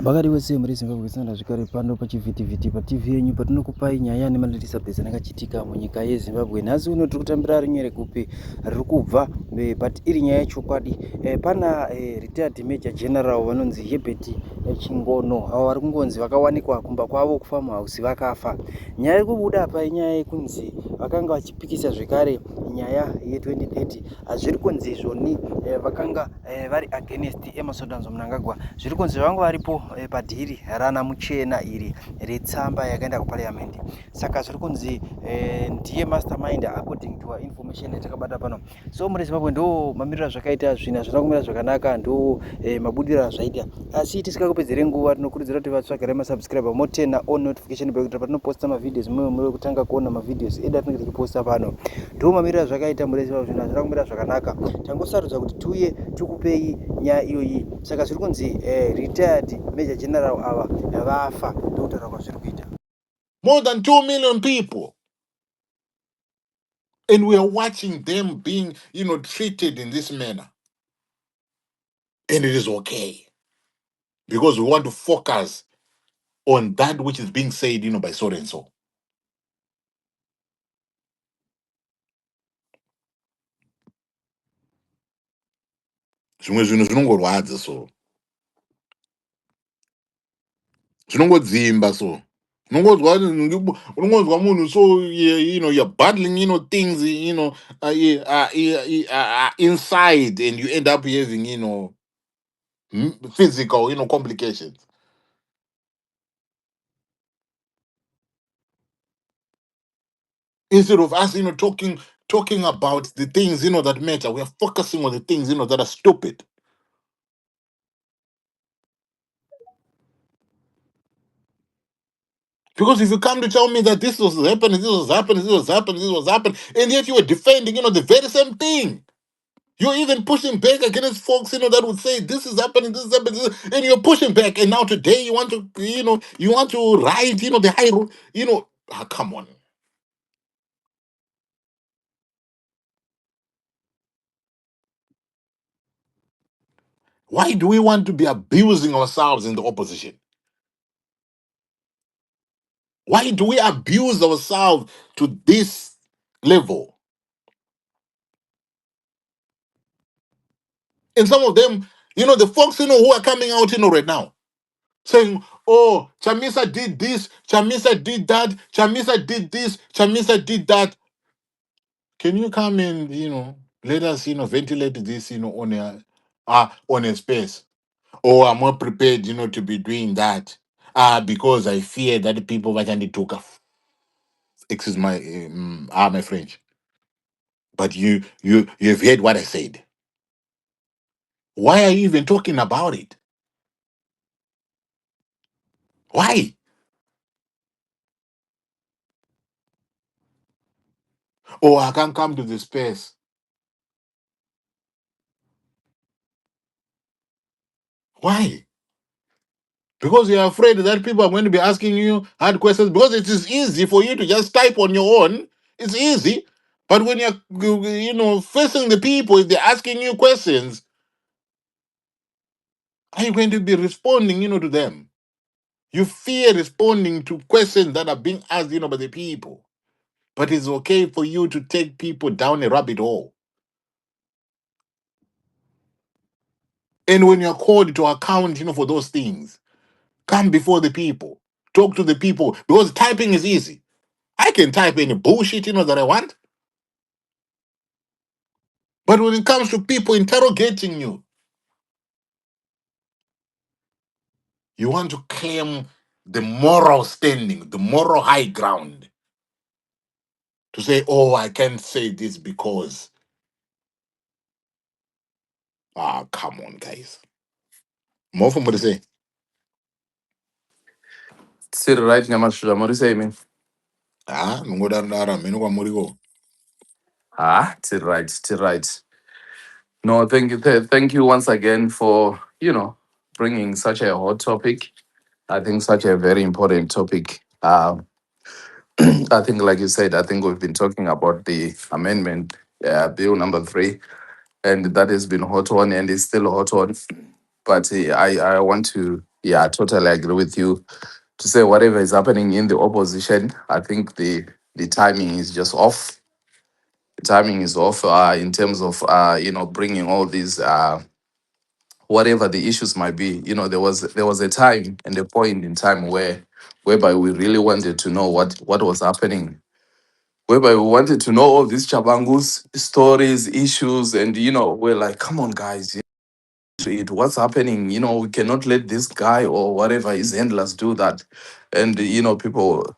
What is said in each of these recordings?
Bakati wese muri Zimbabwe tsana zvekare pano pachivhitivhiti paTV yenyu patinokupai nyaya nemaletisa bhezi akachitika munyika yeZimbabwe. Nhasi uno tiri kutambira rinyere kupi riri kubva but iri nyaya yechokwadi. Pana retired major general vanonzi Herbert Chingono avo vari kungonzi vakawanikwa kumba kwavo kufarm house vakafa. Nyaya iri kubuda apa inyaya yekunzi vakanga vachipikisa zvekare nyaya ye2030 hazviri kunzi izvoni vakanga vari against Emmerson Mnangagwa. Zviri kunzi vanga varipo padhiri rana muchena iri retsamba yakaenda kuparliament. Saka zviri kunzi ndiye mastermind according to information yatakabata pano. So muri Zimbabwe ndo mamiriro zvakaita zvina zvina kumira zvakanaka ndo mabudiro azvaita. Asi tisikakupedzere nguva tinokurudzira kuti vatsvagare masubscriber motena on notification bell kuti patinoposta mavideos muri kutanga kuona mavideos edu atinenge tichiposta pano. Ndo mamiriro zvakaita muri Zimbabwe zvina zvira kumira zvakanaka. Tangosarudza kuti tuye tikupei nyaya iyoyi. Saka zviri kunzi retired major general ava vafa ndokutaura kwazviri kuita. More than 2 million people. And we are watching them being, treated in this manner. And it is okay. Because we want to focus on that which is being said, by so and so. Zvimwe zvinhu zvinongorwadza so. Zvinongodzimba so. Unongonzwa munhu so you're battling things inside, and you end up having physical complications. Instead of us talking about the things that matter, we are focusing on the things that are stupid. Because if you come to tell me that this was happening, and yet you were defending, the very same thing. You're even pushing back against folks, that would say this is happening, and you're pushing back. And now today you want to, you want to ride, the high road, come on. Why do we want to be abusing ourselves in the opposition? Why do we abuse ourselves to this level? And some of them, the folks, who are coming out, right now, saying, oh, Chamisa did this, Chamisa did that, Chamisa did this, Chamisa did that. Can you come and, let us, ventilate this, on a space? Oh, I'm not prepared, to be doing that. Because I fear that people might need to excuse my French. But you've heard what I said. Why are you even talking about it? Why? Oh, I can't come to the space. Why? Because you're afraid that people are going to be asking you hard questions. Because it is easy for you to just type on your own. It's easy. But when you're, facing the people, if they're asking you questions, are you going to be responding, to them? You fear responding to questions that are being asked, by the people. But it's okay for you to take people down a rabbit hole. And when you're called to account, for those things, come before the people. Talk to the people. Because typing is easy. I can type any bullshit, that I want. But when it comes to people interrogating you, you want to claim the moral standing, the moral high ground. To say, oh, I can't say this because. Come on, guys. More from what to say. Still right, Nyamashula. What do you say, man? Murigo. Still right, still right. No, thank you, thank you once again for bringing such a hot topic. I think such a very important topic. I think, like you said, I think we've been talking about the amendment, bill number 3, and that has been hot on and is still hot on. But I want to Yeah, I totally agree with you. To say whatever is happening in the opposition, I think the timing is just off. The timing is off in terms of bringing all these whatever the issues might be. There was a time and a point in time whereby we really wanted to know what was happening, whereby we wanted to know all these chabangus stories, issues, and we're like, come on, guys, to it. What's happening? We cannot let this guy or whatever his handlers do that. And people,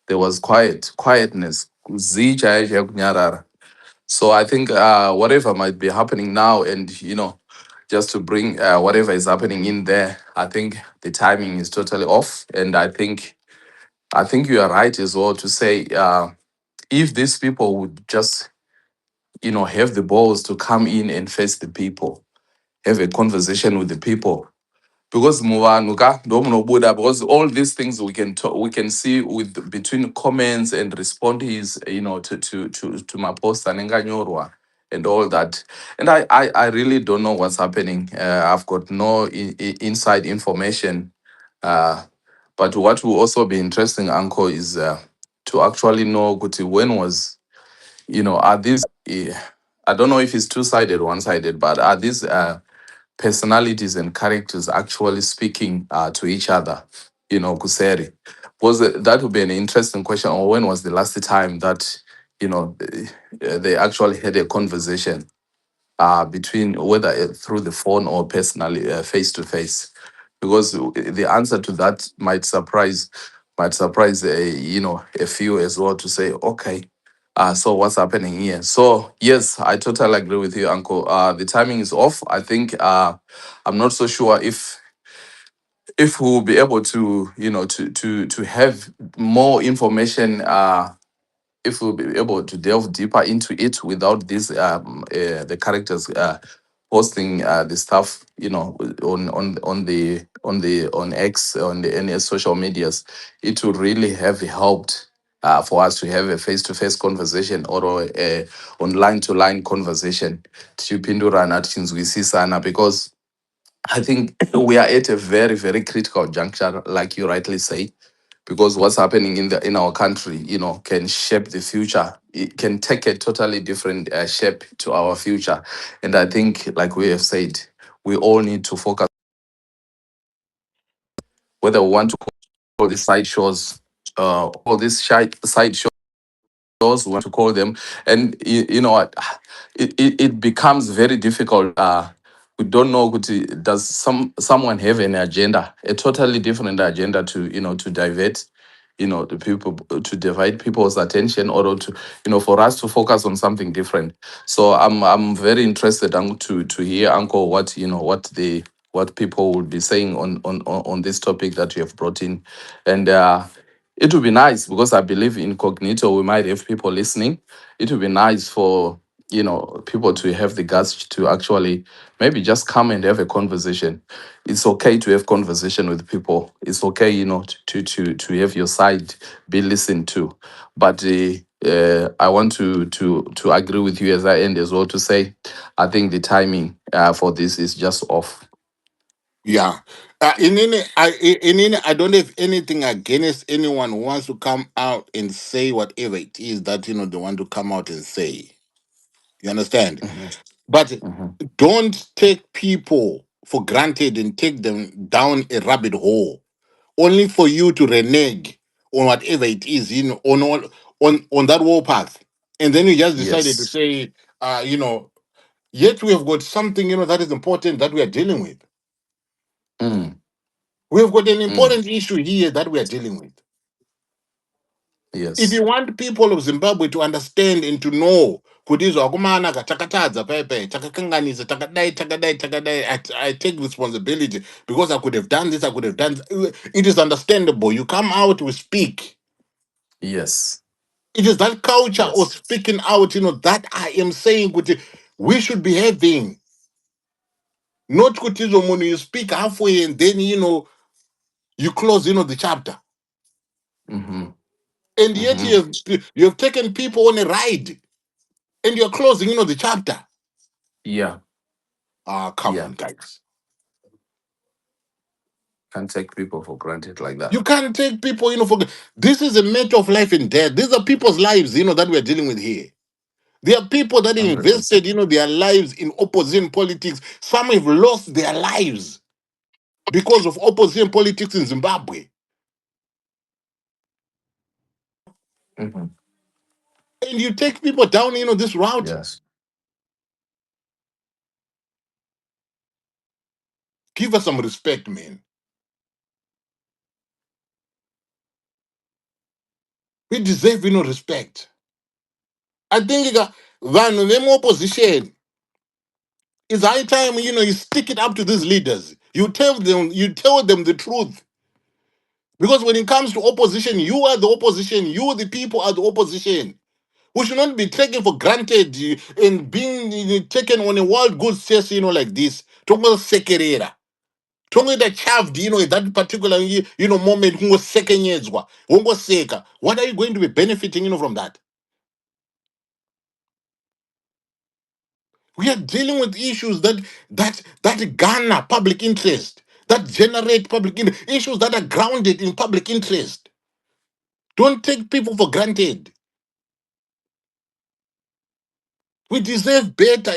there was quietness. Zichayeshe kunyarara. So I think whatever might be happening now, and just to bring whatever is happening in there, I think the timing is totally off. And I think you are right as well to say if these people would just have the balls to come in and face the people, have a conversation with the people, because muvanuka ndomunobuda, because all these things we can see with between comments and responses, to my post anenganyorwa and all that. And I really don't know what's happening. I've got no inside information. uh but what will also be interesting, uncle, is to actually know Guti, when was, are these I don't know if it's two-sided, one-sided, but are these personalities and characters actually speaking to each other, Kuseri? That would be an interesting question. Or when was the last time that, they actually had a conversation between, whether through the phone or personally, face to face? Because the answer to that might surprise a few as well, to say, okay, so what's happening here? So yes, I totally agree with you, Uncle. The timing is off. I think I'm not so sure if we'll be able to, to have more information, if we'll be able to delve deeper into it without the characters posting the stuff, on X, on the any social medias. It would really have helped for us to have a face-to-face conversation, or a online to line conversation, tichipindurana tichinzwisisana, because I think we are at a very, very critical juncture, like you rightly say, because what's happening in our country, can shape the future. It can take a totally different shape to our future. And I think, like we have said, we all need to focus, whether we want to call these side shows, all these side shows, we want to call them. And you know what, it becomes very difficult. We don't know, does someone have an agenda, a totally different agenda, to divert, the people, to divide people's attention, or to, for us to focus on something different. So I'm very interested, to hear, Uncle, what people would be saying on this topic that you have brought in. And it would be nice, because I believe incognito we might have people listening. It would be nice for, people to have the guts to actually maybe just come and have a conversation. It's okay to have conversation with people. It's okay, to have your side be listened to. But I want to agree with you as I end as well, to say I think the timing for this is just off. Yeah. I don't have anything against anyone who wants to come out and say whatever it is that they want to come out and say. You understand? Mhm, But mhm. don't take people for granted and take them down a rabbit hole only for you to renege on whatever it is, on that warpath. And then you just decided to Yes. say, yet we have got something, that is important that we are dealing with. Mm, We have got an mm. important issue here that we are dealing with. If you Yes. want people of Zimbabwe to understand and to know, kudizwa akumana katakatadza pepe takakanganisa takadai takadai takadai, I take responsibility because I could have done this, I could have done it is understandable. You come out, we speak. Yes. It is that culture of Yes. speaking out, that I am saying kuti, we should be having. Not kutizo when you speak halfway and then you close the chapter. Mm-hmm. And yet Mm-hmm. you have taken people on a ride and you're closing the chapter. Yeah. Ah, come Yeah. on, guys. can't take people for granted like that. You can't take people, for this is a matter of life and death. These are people's lives, that we're dealing with here. There are people that 100%. invested, their lives in opposition politics. Some have lost their lives because of opposition politics in Zimbabwe. Hmm. And you take people down, this route. Yes. Give us some respect, man. We deserve, respect. I think vanhu opposition, it's high time, you stick it up to these leaders. You tell them the truth. Because when it comes to opposition, you are the opposition. You, the people, are the opposition. We should not be taken for granted and being taken on a wild goose chase, like this. Tongo sekerera. Tongo that chaved, at that particular, moment, hungo sekenyezwa, hungo seka. What are you going to be benefiting, from that? We are dealing with issues that garner public interest, that generate issues that are grounded in public interest. Don't take people for granted. We deserve better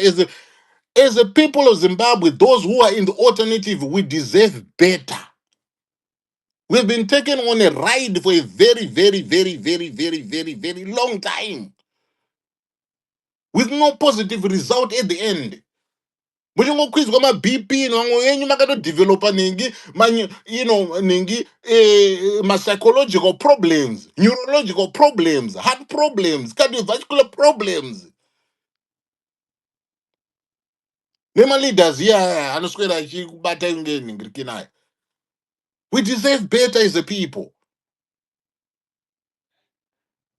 as a people of Zimbabwe. Those who are in the alternative, we deserve better. We've been taken on a ride for a very, very, very, very, very, very, very long time with no positive result at the end. Muchingokwizwa ma-BP vamwe venyu makatodevelopa ningi ningi ma-psychological problems, neurological problems, heart problems, cardiovascular problems. Nema-leaders here anoswera achikubata inge ningirikinai. We deserve better as a people.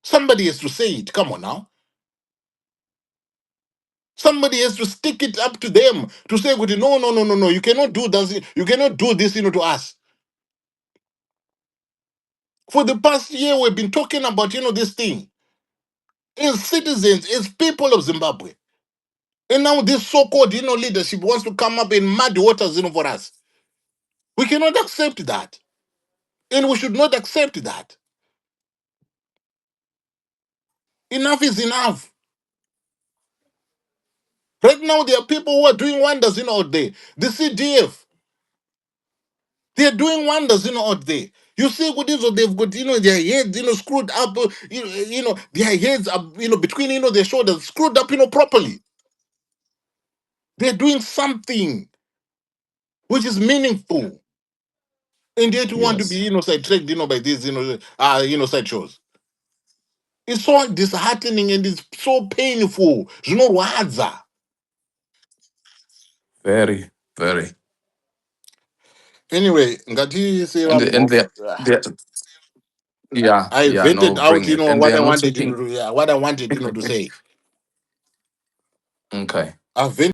Somebody has to say it. Come on now. Somebody has to stick it up to them to say, no, no, no, no, no. You cannot do this. You cannot do this, to us. For the past year, we've been talking about, this thing. As citizens, as people of Zimbabwe. And now this so-called, leadership wants to come up in mud waters, for us. We cannot accept that. And we should not accept that. Enough is enough. Right now, there are people who are doing wonders, out there. The CDF, they're doing wonders, out there. You see what is, they've got, their heads, screwed up, their heads are, between, their shoulders, screwed up, properly. They're doing something which is meaningful. And yet you want to be, Yes. sidetracked, by these, side shows. It's so disheartening and it's so painful. Zvinorwadza. Very, very. Anyway, ngati say And yeah, I yeah, no, vented out, bring it. And they what are I not wanted, taking. what I wanted, to say. Okay. I vented